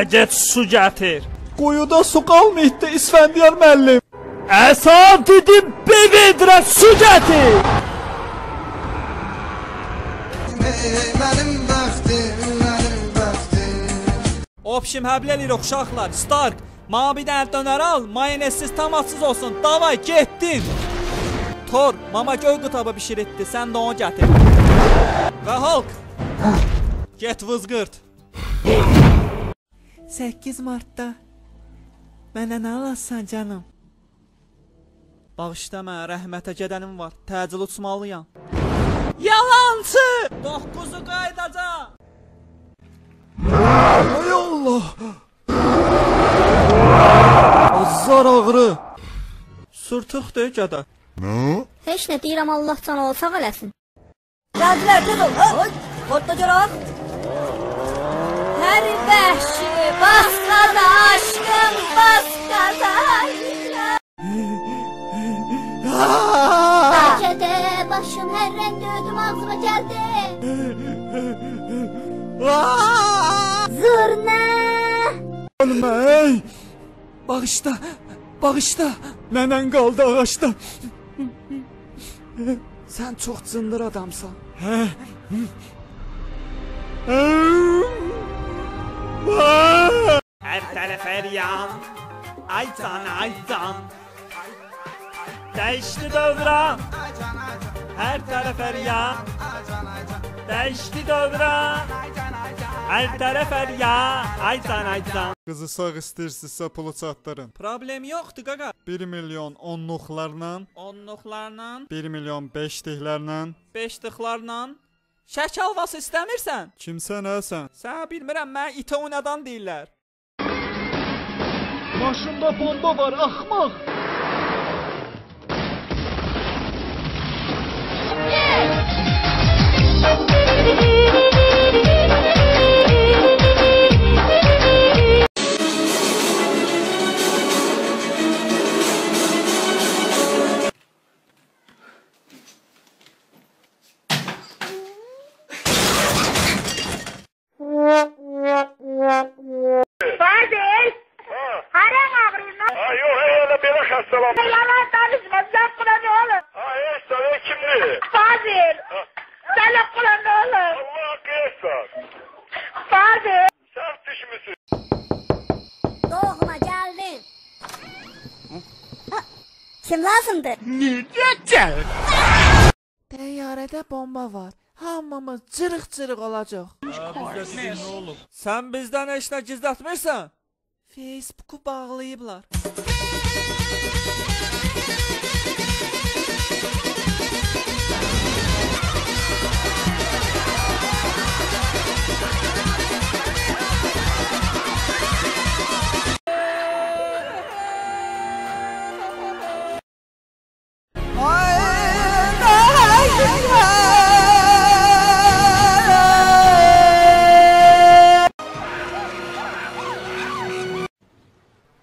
Get su gətir. Quyuda su qalmaydı İsfəndiyar müəllim. Əsan dedim, bebedirə su gətir. Mənim bəxtim. Opşim həbl eləyir uşaqlar. Stark, mənə bir dənə dönər al, mayonezsiz tamatsız olsun. Davay, getdin. Thor, mama göy qıtabı bişiritdi, sən də onu gətir. Və Hulk, get vızqırt. 8 Martda mənə nə alassan canım? Bağışda mənə rəhmətə gedənim var, təcil uçmalıyam. Yalancı! 9'u qaydacaq. Ay Allah! Azar ağrı. Sürtüqdür gədə. Heç nə deyirəm, Allah canı olsa eləsin. Gəldilər, tez ol. Xodda görək. Hər vəhşi başqada aşkım başqada. Bəlkədə başım hər rəngdə ödüm ağzıma gəldi. Zırnə. Ölmə, ey! Bağışda, bağışda. Nənən qaldı ağaçda. Sən çox cındır adamsan. Hər tərəf əryan, ay can, ay can. Dəyişdi dövrə, hər tərəf əryan. Dəyişdi dövrə, hər tərəf əryan, ay can, ay can. Qızı sağ istəyirsinizsə pulu çatdırın. Problem yoxdur qaqa. 1 milyon onluqlarla, 10'luqlarla, 1 milyon beşliklərlə. 5'lıqlarla. Şək alvası istəmirsən? Kimsə nəsən? Sən bilmirəm, mən iti o nədən deyirlər. Maşında bomba var, axmaq. Fazil! Haren ağrıyla? Ha yok öyle belə xəstəlam. Yalan danışma, sen buna ne olur? Ha sen kimdir? Fazil! Sen buna ne olur? Allah haqqı etsən. Fazil! Sən düşmüsün. Doğma geldin. Kim lazımdır? Təyyarədə bomba var. Hamımız cırıq-cırıq olacaq. Sən bizdən heç nə gizlətmirsən? Facebook'u bağlayıblar.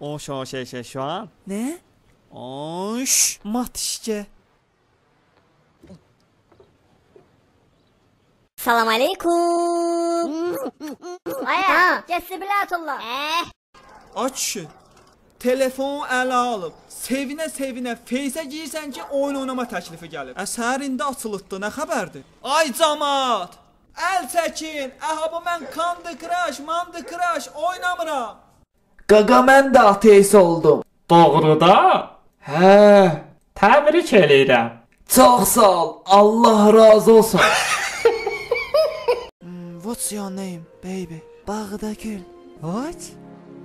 O şu an. Ne? Oş, mat işte. Salam aleykum. Aya, Cəsibilatullah. Aç. Telefonu ələ alıb, sevinə-sevinə Feysə girsən ki, oyun oynama təklifi gəlib. Əsər indi açılıbdı, nə xəbərdir? Ay camaat! Əl çəkin! Əhaba mən Candy Crush, Mandy Crush oynamıram. Qaqa mən də ateist oldum. Doğruda? Hə, Təbrik eləyirəm. çox sağ ol. Allah razı olsun. What's your name, baby? Bağdakül. What?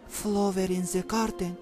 Flower in the garden.